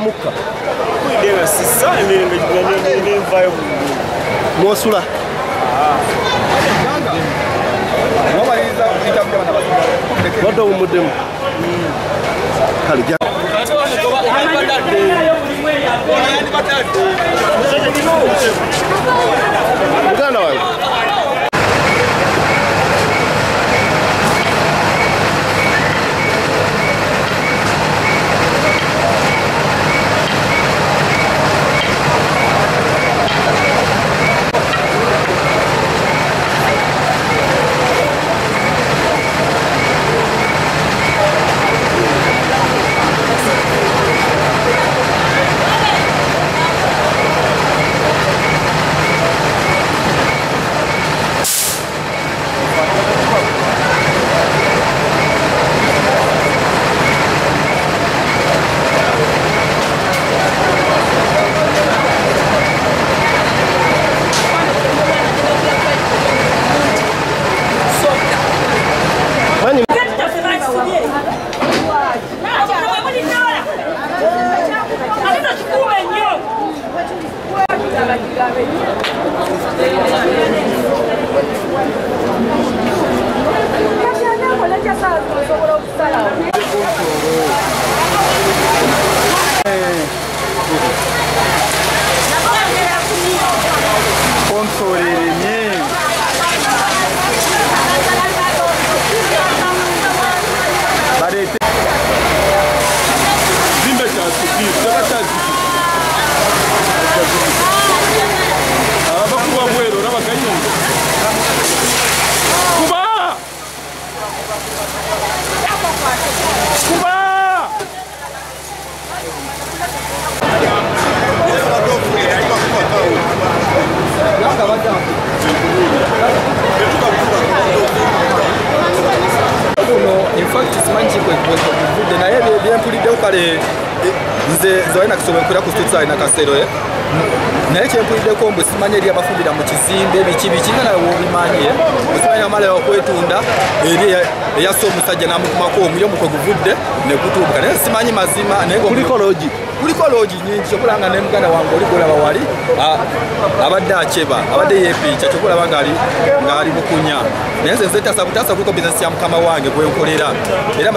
mukka. Kuidenga sisa ne mvayo Mosula. Wada umudemu. Kali ja. Muganda wawe. In fact, simanyi kwekuvudde naye byempuliddewo kale nze zoyina kusobola kustutsa ina kasero naye kyempuliddeko mbu simanyi eri abafumbira mu kizimbe biki nga nawe wobimanyi simanyi amala okwetunda eri eyassa omusajja n'amukumako omuliro mukwe guvudde ne gutubuka naye simanyi mazima naye kuliko loogi nyingi kyokulanga ne muganda wange oli golaba wali abadde akeba abadde yeepiica kyokulaba ng'ali bukunya naye nze tasa kuliko bizinesi ya mukama wange gwenkolera era